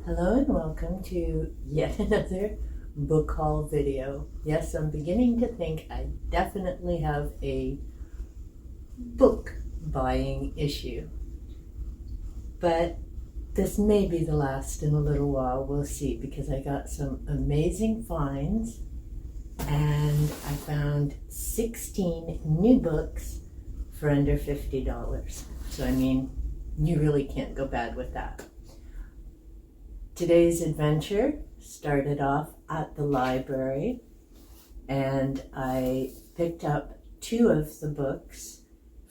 Hello and welcome to yet another book haul video. Yes, I'm beginning to think I definitely have a book buying issue. But this may be the last in a little while, we'll see, because I got some amazing finds and I found 16 new books for under $50. So I mean, you really can't go bad with that. Today's adventure started off at the library and I picked up two of the books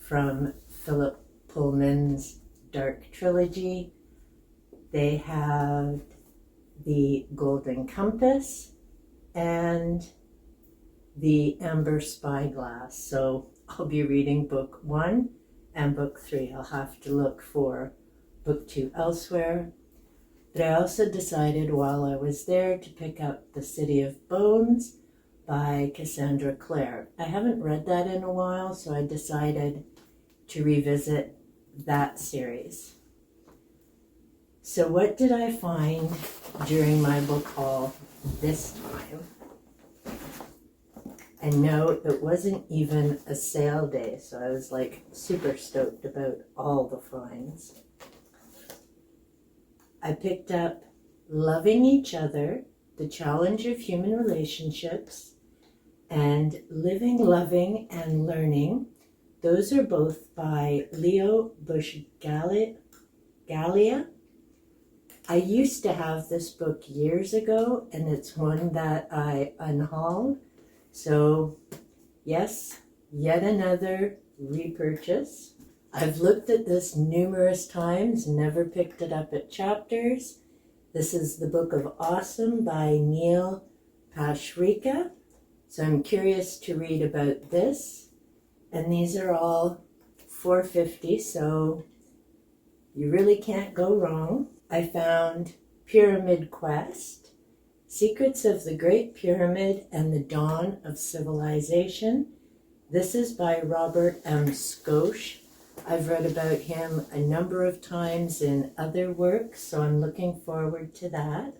from Philip Pullman's Dark Trilogy. They have The Golden Compass and The Amber Spyglass. So I'll be reading book 1 and book 3. I'll have to look for book 2 elsewhere. But I also decided while I was there to pick up The City of Bones by Cassandra Clare. I haven't read that in a while, so I decided to revisit that series. So what did I find during my book haul this time? And no, it wasn't even a sale day, so I was like super stoked about all the finds. I picked up Loving Each Other, The Challenge of Human Relationships, and Living, Loving, and Learning. Those are both by Leo Buscaglia. I used to have this book years ago, and it's one that I unhauled. So, yes, yet another repurchase. I've looked at this numerous times, never picked it up at Chapters. This is the Book of Awesome by Neil Pasricha. So I'm curious to read about this. And these are all $4.50, so you really can't go wrong. I found Pyramid Quest, Secrets of the Great Pyramid and the Dawn of Civilization. This is by Robert M. Schoch. I've read about him a number of times in other works, so I'm looking forward to that.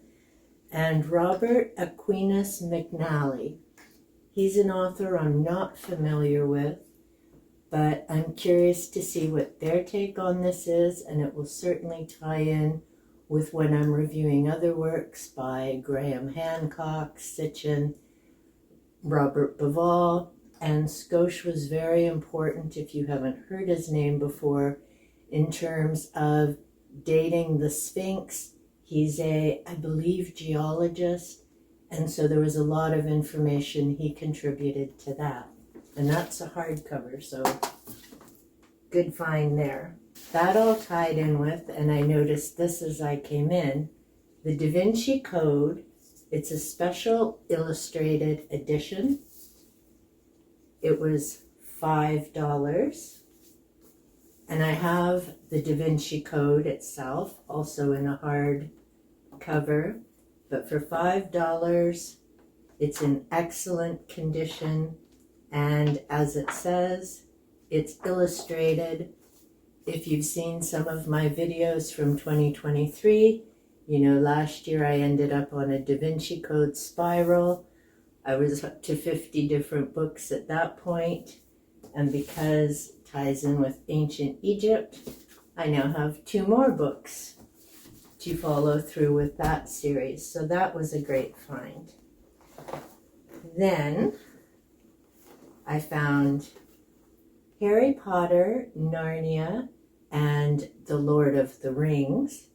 And Robert Aquinas McNally. He's an author I'm not familiar with, but I'm curious to see what their take on this is, and it will certainly tie in with when I'm reviewing other works by Graham Hancock, Sitchin, Robert Bauval. And Schoch was very important, if you haven't heard his name before, in terms of dating the Sphinx. He's I believe, geologist, and so there was a lot of information he contributed to that. And that's a hardcover, so good find there. That all tied in with, and I noticed this as I came in, the DaVinci Code. It's a special illustrated edition. It was $5, and I have the DaVinci Code itself, also in a hard cover, but for $5, it's in excellent condition, and as it says, it's illustrated. If you've seen some of my videos from 2023, you know last year I ended up on a DaVinci Code spiral. I was up to 50 different books at that point, and because it ties in with ancient Egypt, I now have 2 more books to follow through with that series. So that was a great find. Then I found Harry Potter, Narnia, and The Lord of the Rings,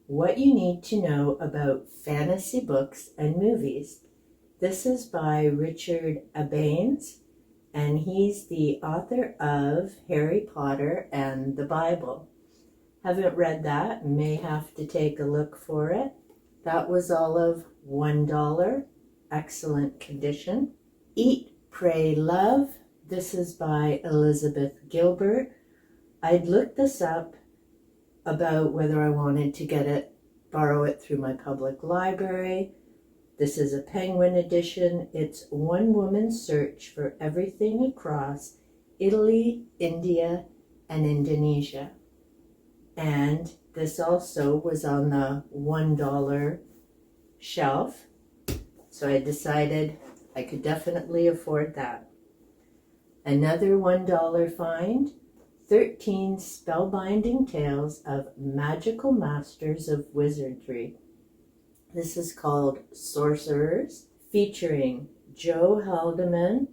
What You Need to Know About Fantasy Books and Movies. This is by Richard Abanes, and he's the author of Harry Potter and the Bible. Haven't read that, may have to take a look for it. That was all of $1, excellent condition. Eat, Pray, Love. This is by Elizabeth Gilbert. I'd looked this up about whether I wanted to borrow it through my public library. This is a Penguin edition. It's one woman's search for everything across Italy, India, and Indonesia. And This also was on the $1 shelf, so I decided I could definitely afford that. Another $1 find, 13 spellbinding tales of magical masters of wizardry. This is called Sorcerers, featuring Joe Haldeman,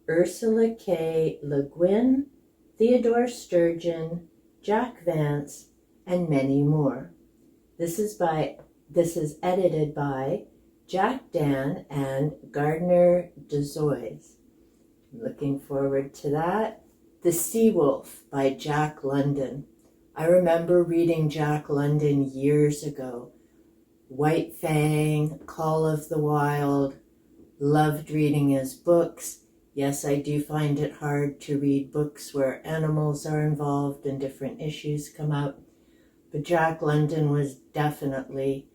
Ursula K. Le Guin, Theodore Sturgeon, Jack Vance, and many more. This is edited by Jack Dan and Gardner Dozois. I'm looking forward to that. The Sea Wolf by Jack London. I remember reading Jack London years ago. White Fang, Call of the Wild, loved reading his books. Yes, I do find it hard to read books where animals are involved and different issues come up, but Jack London was definitely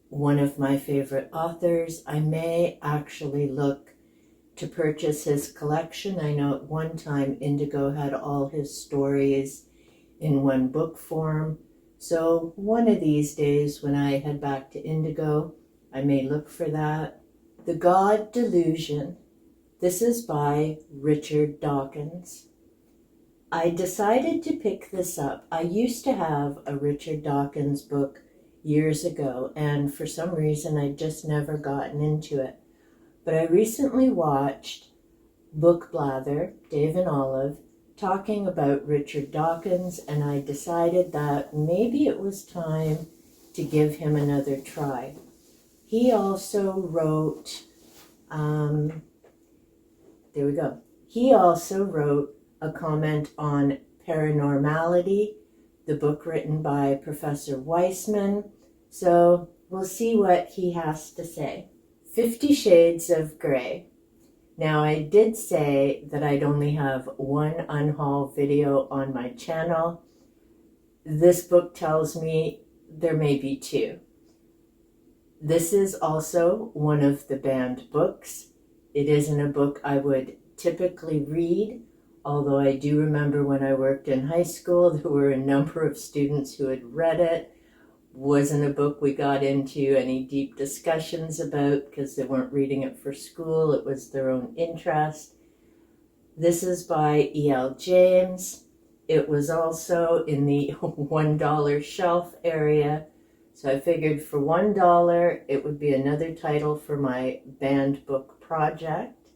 one of my favorite authors. I may actually look to purchase his collection. I know at one time Indigo had all his stories in one book form. So one of these days when I head back to Indigo, I may look for that. The God Delusion. This is by Richard Dawkins. I decided to pick this up. I used to have a Richard Dawkins book years ago, and for some reason I'd just never gotten into it. But I recently watched Book Blather, Dave and Olive, talking about Richard Dawkins, and I decided that maybe it was time to give him another try. He also wrote, He also wrote a comment on Paranormality, the book written by Professor Weissman. So we'll see what he has to say. 50 Shades of Grey. Now, I did say that I'd only have one unhaul video on my channel. This book tells me there may be two. This is also one of the banned books. It isn't a book I would typically read, although I do remember when I worked in high school, there were a number of students who had read it. Wasn't a book we got into any deep discussions about because they weren't reading it for school. It was their own interest. This is by E.L. James. It was also in the $1 shelf area. So I figured for $1, it would be another title for my banned book project.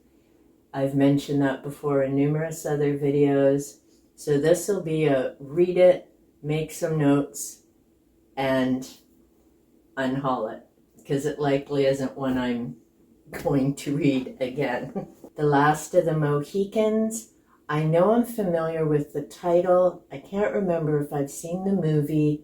I've mentioned that before in numerous other videos. So this will be a read it, make some notes, and unhaul it, because it likely isn't one I'm going to read again. The Last of the Mohicans. I know I'm familiar with the title. I can't remember if I've seen the movie,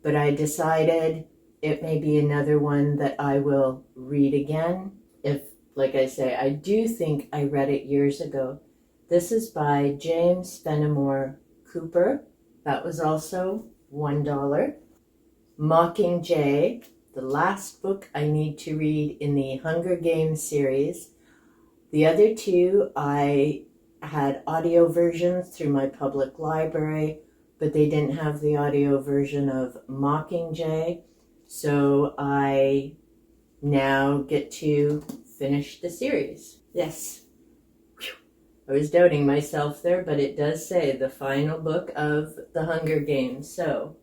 but I decided it may be another one that I will read again. If, like I say, I do think I read it years ago. This is by James Fenimore Cooper. That was also $1. Mockingjay, the last book I need to read in the Hunger Games series. The other two, I had audio versions through my public library, but they didn't have the audio version of Mockingjay, so I now get to finish the series. Yes, I was doubting myself there, but it does say the final book of the Hunger Games, so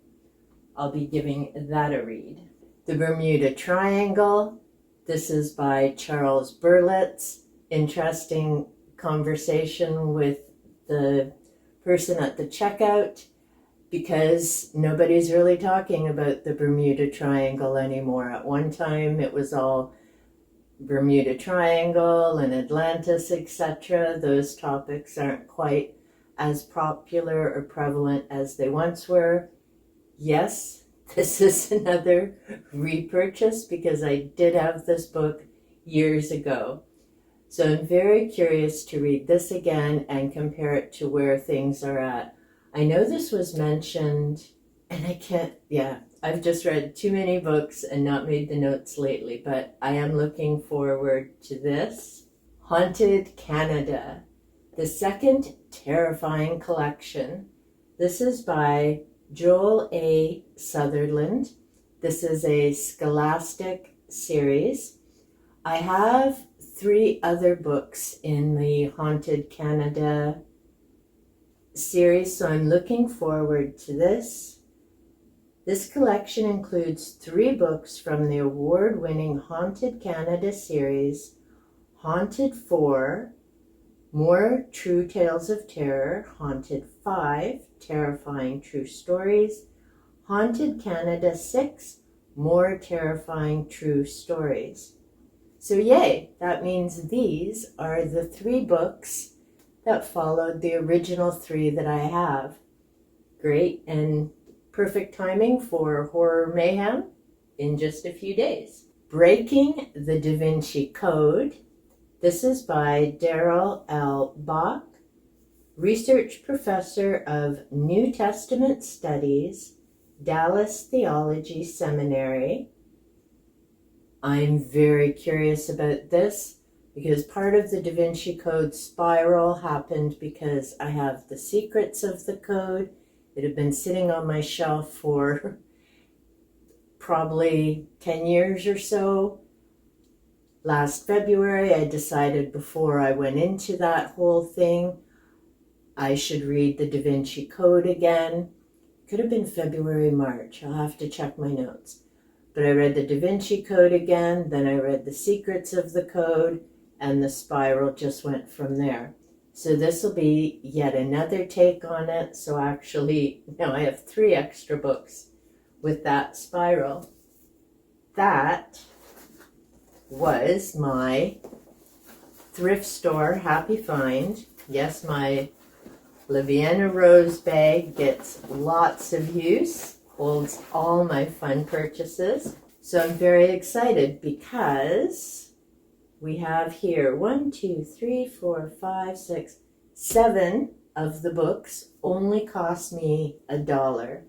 I'll be giving that a read. The Bermuda Triangle. This is by Charles Berlitz. Interesting conversation with the person at the checkout, because nobody's really talking about the Bermuda Triangle anymore. At one time, it was all Bermuda Triangle and Atlantis, etc. Those topics aren't quite as popular or prevalent as they once were. Yes, this is another repurchase because I did have this book years ago. So I'm very curious to read this again and compare it to where things are at. I know this was mentioned, and I've just read too many books and not made the notes lately, but I am looking forward to this. Haunted Canada, the second terrifying collection. This is by Joel A. Sutherland. This is a scholastic series. I have 3 other books in the Haunted Canada series, so I'm looking forward to this. This collection includes 3 books from the award-winning Haunted Canada series, Haunted 4, More True Tales of Terror, Haunted 5, Terrifying True Stories, Haunted Canada 6, More Terrifying True Stories. So yay, that means these are the 3 books that followed the original 3 that I have. Great and perfect timing for Horror Mayhem in just a few days. Breaking the DaVinci Code. This is by Darrell L. Bock, Research Professor of New Testament Studies, Dallas Theology Seminary. I'm very curious about this because part of the Da Vinci Code spiral happened because I have the secrets of the code. It had been sitting on my shelf for probably 10 years or so. Last February, I decided before I went into that whole thing, I should read the Da Vinci Code again. Could have been February, March. I'll have to check my notes. But I read the Da Vinci Code again, then I read the secrets of the code, and the spiral just went from there. So this will be yet another take on it. So actually, now I have 3 extra books with that spiral. That was my thrift store happy find. Yes, my La Vienna Rose bag gets lots of use, holds all my fun purchases. So I'm very excited because we have here 1, 2, 3, 4, 5, 6, 7 of the books only cost me $1.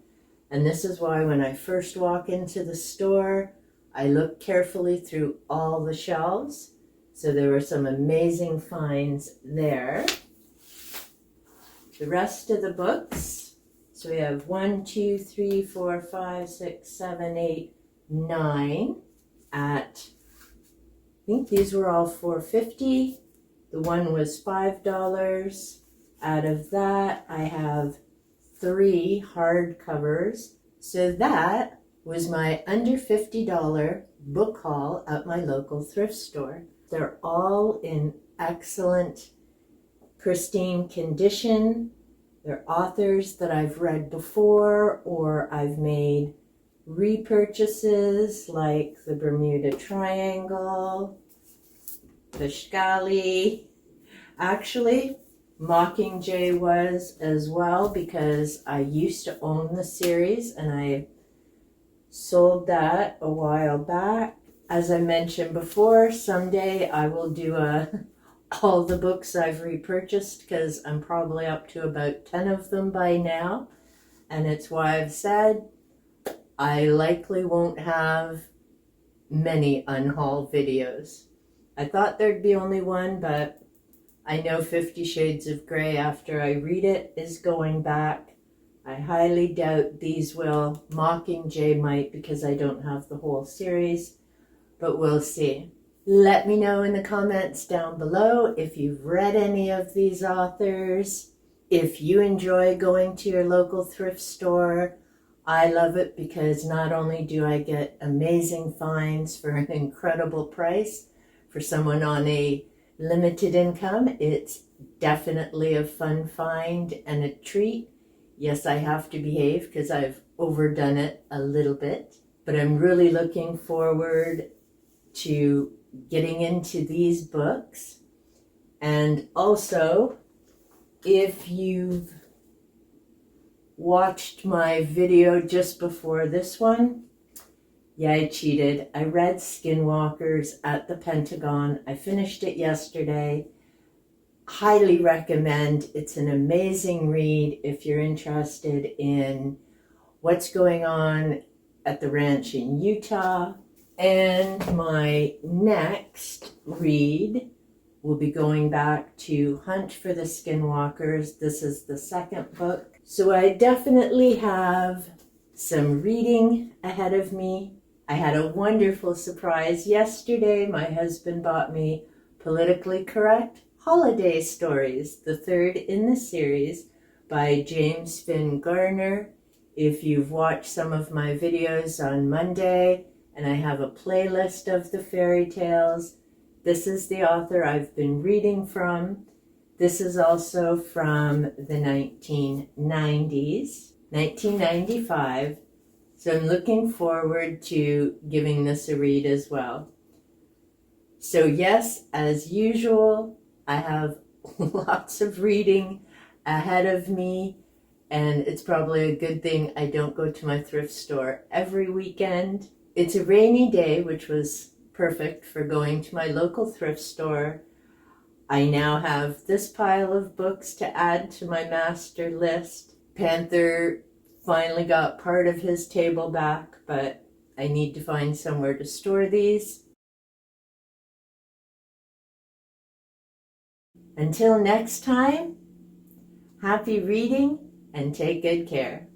And this is why when I first walk into the store, I look carefully through all the shelves. So there were some amazing finds there. The rest of the books, so we have 1, 2, 3, 4, 5, 6, 7, 8, 9 at, I think these were all $4.50. The one was $5. Out of that, I have 3 hardcovers. So that was my under $50 book haul at my local thrift store. They're all in excellent, pristine condition. They're authors that I've read before or I've made repurchases like the Bermuda Triangle, Buscaglia. Actually, Mockingjay was as well because I used to own the series and I sold that a while back. As I mentioned before, someday I will do all the books I've repurchased because I'm probably up to about 10 of them by now. And it's why I've said I likely won't have many unhaul videos. I thought there'd be only one, but I know 50 Shades of Grey after I read it is going back. I highly doubt these will. Mockingjay might because I don't have the whole series, but we'll see. Let me know in the comments down below if you've read any of these authors. If you enjoy going to your local thrift store, I love it because not only do I get amazing finds for an incredible price for someone on a limited income, it's definitely a fun find and a treat. Yes, I have to behave because I've overdone it a little bit, but I'm really looking forward to getting into these books. And also, if you've watched my video just before this one, yeah, I cheated. I read Skinwalkers at the Pentagon. I finished it yesterday. Highly recommend. It's an amazing read if you're interested in what's going on at the ranch in Utah. And my next read We'll be going back to Hunt for the Skinwalkers. This is the second book. So I definitely have some reading ahead of me. I had a wonderful surprise yesterday. My husband bought me Politically Correct Holiday Stories, the third in the series by James Finn Gardner. If you've watched some of my videos on Monday, and I have a playlist of the fairy tales, this is the author I've been reading from. This is also from the 1990s, 1995. So I'm looking forward to giving this a read as well. So yes, as usual, I have lots of reading ahead of me, and it's probably a good thing I don't go to my thrift store every weekend. It's a rainy day, which was perfect for going to my local thrift store. I now have this pile of books to add to my master list. Panther finally got part of his table back, but I need to find somewhere to store these. Until next time, happy reading and take good care.